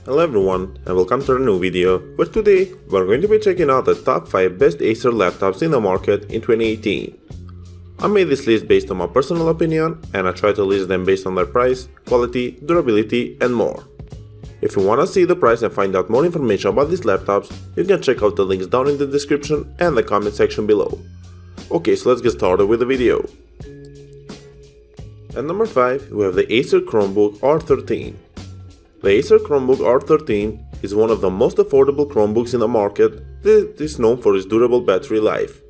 Hello everyone and welcome to a new video, where today we're going to be checking out the top 5 best Acer laptops in the market in 2018. I made this list based on my personal opinion and I try to list them based on their price, quality, durability and more. If you wanna see the price and find out more information about these laptops, you can check out the links down in the description and the comment section below. Okay, so let's get started with the video. At number 5, we have the Acer Chromebook R13. The Acer Chromebook R13 is one of the most affordable Chromebooks in the market that is known for its durable battery life.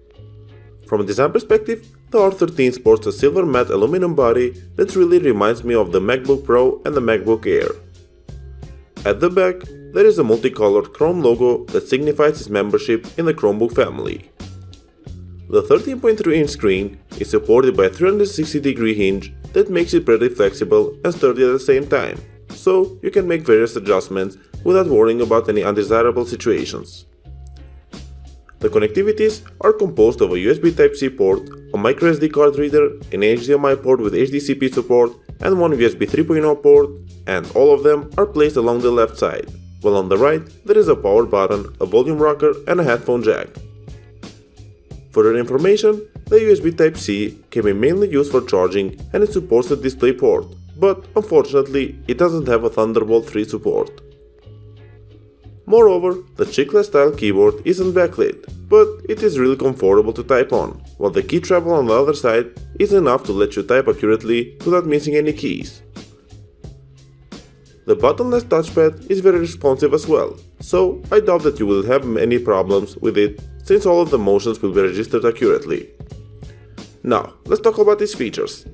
From a design perspective, the R13 sports a silver matte aluminum body that really reminds me of the MacBook Pro and the MacBook Air. At the back, there is a multicolored Chrome logo that signifies its membership in the Chromebook family. The 13.3-inch screen is supported by a 360-degree hinge that makes it pretty flexible and sturdy at the same time, so you can make various adjustments without worrying about any undesirable situations. The connectivities are composed of a USB Type-C port, a microSD card reader, an HDMI port with HDCP support, and one USB 3.0 port, and all of them are placed along the left side, while on the right there is a power button, a volume rocker, and a headphone jack. For your information, the USB Type-C can be mainly used for charging and it supports the display port, but unfortunately it doesn't have a Thunderbolt 3 support. Moreover, the chiclet style keyboard isn't backlit, but it is really comfortable to type on, while the key travel on the other side is enough to let you type accurately without missing any keys. The buttonless touchpad is very responsive as well, so I doubt that you will have any problems with it since all of the motions will be registered accurately. Now, let's talk about its features.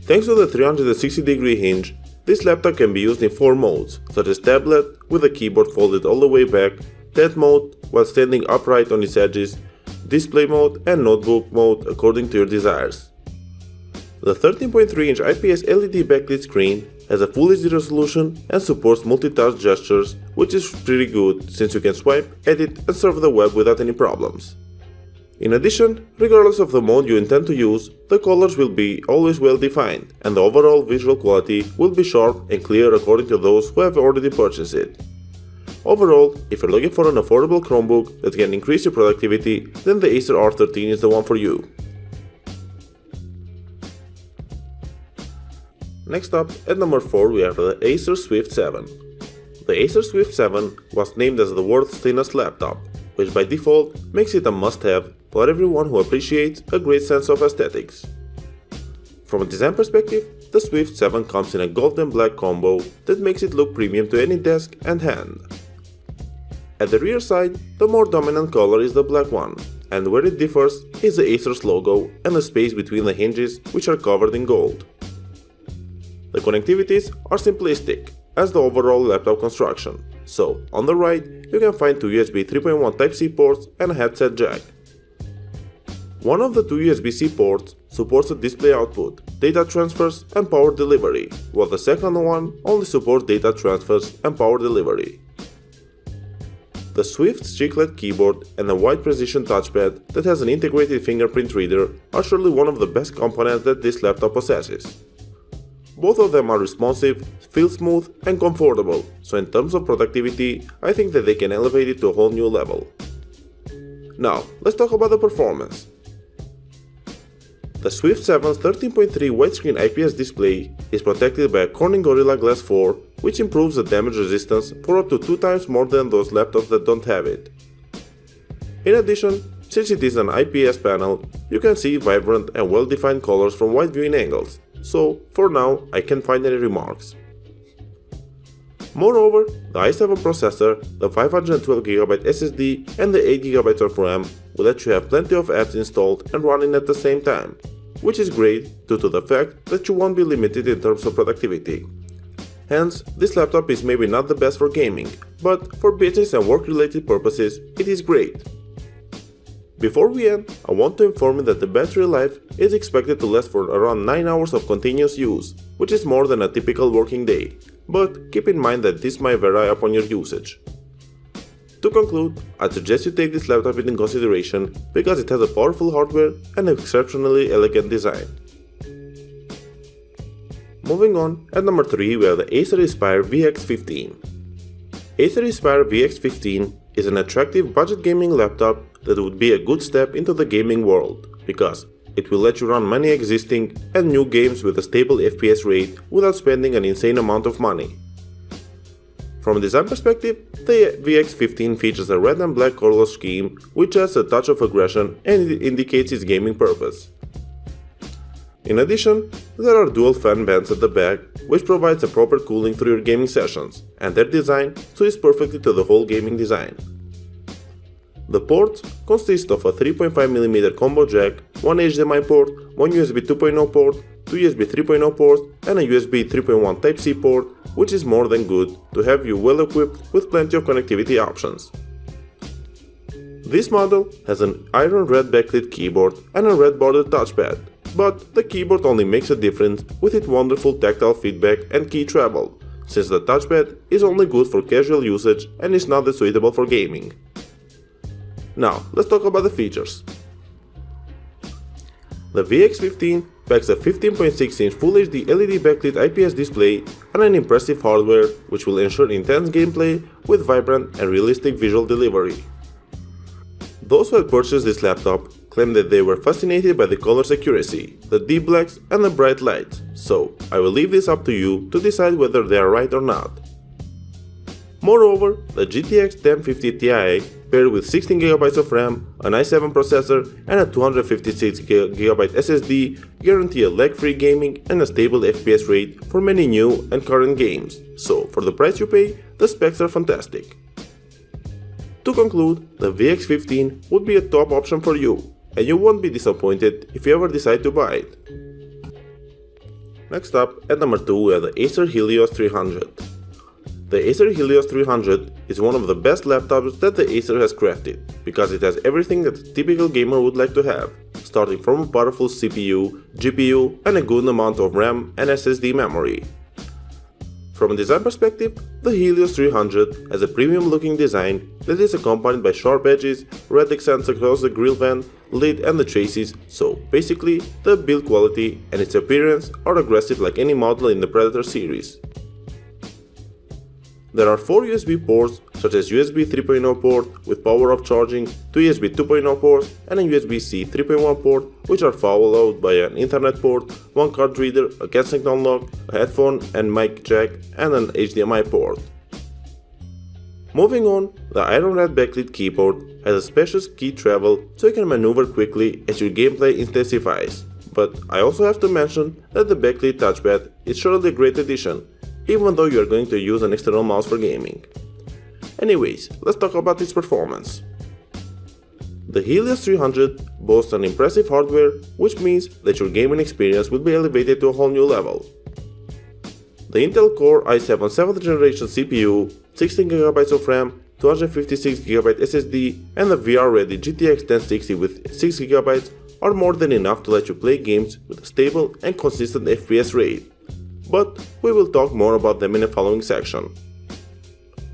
Thanks to the 360-degree hinge, this laptop can be used in 4 modes, such as tablet, with the keyboard folded all the way back, tent mode, while standing upright on its edges, display mode and notebook mode according to your desires. The 13.3-inch IPS LED backlit screen has a Full HD resolution and supports multi-touch gestures, which is pretty good since you can swipe, edit and surf the web without any problems. In addition, regardless of the mode you intend to use, the colors will be always well defined and the overall visual quality will be sharp and clear according to those who have already purchased it. Overall, if you're looking for an affordable Chromebook that can increase your productivity, then the Acer R13 is the one for you. Next up, at number 4 we have the Acer Swift 7. The Acer Swift 7 was named as the world's thinnest laptop, which by default makes it a must-have for everyone who appreciates a great sense of aesthetics. From a design perspective, the Swift 7 comes in a gold and black combo that makes it look premium to any desk and hand. At the rear side, the more dominant color is the black one, and where it differs is the Acer's logo and the space between the hinges, which are covered in gold. The connectivities are simplistic as the overall laptop construction, so on the right you can find 2 USB 3.1 Type-C ports and a headset jack. One of the 2 USB-C ports supports the display output, data transfers and power delivery, while the second one only supports data transfers and power delivery. The Swift's chiclet keyboard and a wide precision touchpad that has an integrated fingerprint reader are surely one of the best components that this laptop possesses. Both of them are responsive, feel smooth and comfortable, so in terms of productivity, I think that they can elevate it to a whole new level. Now, let's talk about the performance. The Swift 7's 13.3 widescreen IPS display is protected by a Corning Gorilla Glass 4, which improves the damage resistance for up to 2 times more than those laptops that don't have it. In addition, since it is an IPS panel, you can see vibrant and well-defined colors from wide viewing angles. So, for now, I can't find any remarks. Moreover, the i7 processor, the 512GB SSD and the 8GB of RAM will let you have plenty of apps installed and running at the same time, which is great due to the fact that you won't be limited in terms of productivity. Hence, this laptop is maybe not the best for gaming, but for business and work-related purposes, it is great. Before we end, I want to inform you that the battery life is expected to last for around 9 hours of continuous use, which is more than a typical working day, but keep in mind that this might vary upon your usage. To conclude, I'd suggest you take this laptop into consideration because it has a powerful hardware and an exceptionally elegant design. Moving on, at number 3 we have the Acer Aspire VX15. Acer Aspire VX15 is an attractive budget gaming laptop that would be a good step into the gaming world, because it will let you run many existing and new games with a stable FPS rate without spending an insane amount of money. From a design perspective, the VX15 features a red and black color scheme which adds a touch of aggression and it indicates its gaming purpose. In addition, there are dual fan vents at the back which provides a proper cooling through your gaming sessions, and their design suits perfectly to the whole gaming design. The ports consist of a 3.5mm combo jack, one HDMI port, one USB 2.0 port, two USB 3.0 ports, and a USB 3.1 Type-C port, which is more than good to have you well equipped with plenty of connectivity options. This model has an iron red backlit keyboard and a red bordered touchpad, but the keyboard only makes a difference with its wonderful tactile feedback and key travel, since the touchpad is only good for casual usage and is not that suitable for gaming. Now, let's talk about the features. The VX15 packs a 15.6-inch Full HD LED backlit IPS display and an impressive hardware which will ensure intense gameplay with vibrant and realistic visual delivery. Those who had purchased this laptop claim that they were fascinated by the color's accuracy, the deep blacks and the bright lights, so I will leave this up to you to decide whether they are right or not. Moreover, the GTX 1050 Ti paired with 16GB of RAM, an i7 processor and a 256GB SSD guarantee a lag-free gaming and a stable FPS rate for many new and current games, so for the price you pay, the specs are fantastic. To conclude, the VX15 would be a top option for you, and you won't be disappointed if you ever decide to buy it. Next up, at number 2 we have the Acer Helios 300. The Acer Helios 300 is one of the best laptops that the Acer has crafted, because it has everything that a typical gamer would like to have, starting from a powerful CPU, GPU, and a good amount of RAM and SSD memory. From a design perspective, the Helios 300 has a premium looking design that is accompanied by sharp edges, red accents across the grille vent, lid and the chassis, so basically the build quality and its appearance are aggressive like any model in the Predator series. There are 4 USB ports such as USB 3.0 port with power off charging, 2 USB 2.0 ports and a USB-C 3.1 port which are followed by an Ethernet port, 1 card reader, a Kensington unlock, a headphone and mic jack and an HDMI port. Moving on, the iron red backlit keyboard has a spacious key travel so you can maneuver quickly as your gameplay intensifies, but I also have to mention that the backlit touchpad is surely a great addition, even though you are going to use an external mouse for gaming. Anyways, let's talk about its performance. The Helios 300 boasts an impressive hardware, which means that your gaming experience will be elevated to a whole new level. The Intel Core i7 7th generation CPU, 16GB of RAM, 256GB SSD and the VR-ready GTX 1060 with 6GB are more than enough to let you play games with a stable and consistent FPS rate. But we will talk more about them in the following section.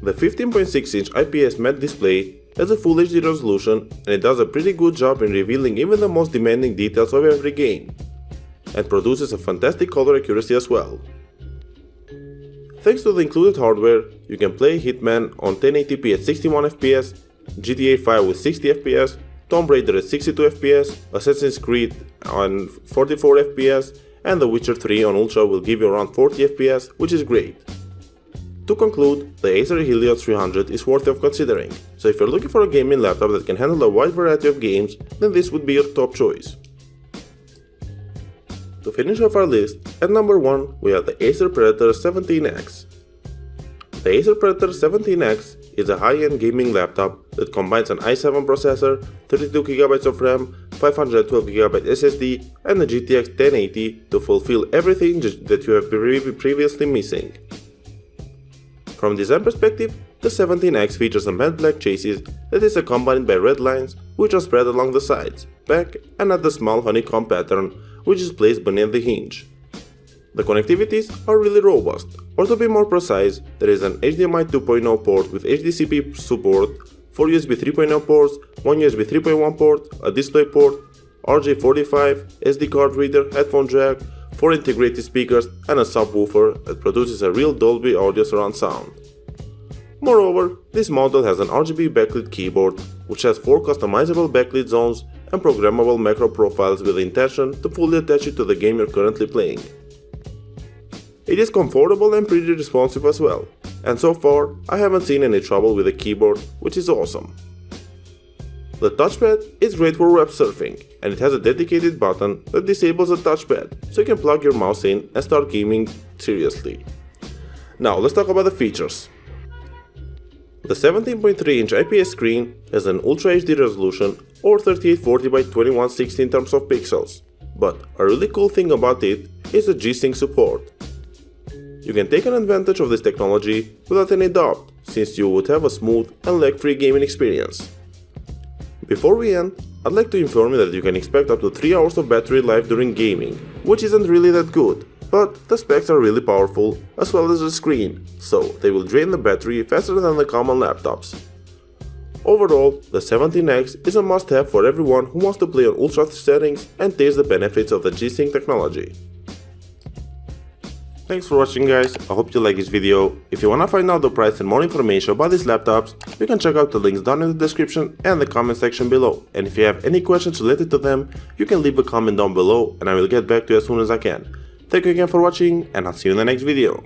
The 15.6-inch IPS matte display has a Full HD resolution and it does a pretty good job in revealing even the most demanding details of every game, and produces a fantastic color accuracy as well. Thanks to the included hardware, you can play Hitman on 1080p at 61fps, GTA 5 with 60fps, Tomb Raider at 62fps, Assassin's Creed on 44fps, and The Witcher 3 on Ultra will give you around 40fps, which is great. To conclude, the Acer Helios 300 is worthy of considering, so if you're looking for a gaming laptop that can handle a wide variety of games, then this would be your top choice. To finish off our list, at number 1 we have the Acer Predator 17X. The Acer Predator 17X is a high-end gaming laptop that combines an i7 processor, 32GB of RAM, 512GB SSD and a GTX 1080 to fulfill everything that you have previously missing. From a design perspective, the 17X features a matte black chassis that is accompanied by red lines which are spread along the sides, back and at the small honeycomb pattern which is placed beneath the hinge. The connectivities are really robust, or to be more precise, there is an HDMI 2.0 port with HDCP support, 4 USB 3.0 ports, 1 USB 3.1 port, a display port, RJ45, SD card reader, headphone jack, 4 integrated speakers and a subwoofer that produces a real Dolby audio surround sound. Moreover, this model has an RGB backlit keyboard, which has 4 customizable backlit zones and programmable macro profiles with the intention to fully attach it to the game you're currently playing. It is comfortable and pretty responsive as well, and so far I haven't seen any trouble with the keyboard, which is awesome. The touchpad is great for web surfing, and it has a dedicated button that disables the touchpad, so you can plug your mouse in and start gaming seriously. Now let's talk about the features. The 17.3-inch IPS screen has an Ultra HD resolution or 3840 by 2160 in terms of pixels, but a really cool thing about it is the G-Sync support. You can take an advantage of this technology without any doubt, since you would have a smooth and lag-free gaming experience. Before we end, I'd like to inform you that you can expect up to 3 hours of battery life during gaming, which isn't really that good, but the specs are really powerful as well as the screen, so they will drain the battery faster than the common laptops. Overall, the 17X is a must-have for everyone who wants to play on ultra settings and taste the benefits of the G-Sync technology. Thanks for watching guys, I hope you like this video. If you wanna find out the price and more information about these laptops, you can check out the links down in the description and the comment section below. And if you have any questions related to them, you can leave a comment down below and I will get back to you as soon as I can. Thank you again for watching and I'll see you in the next video.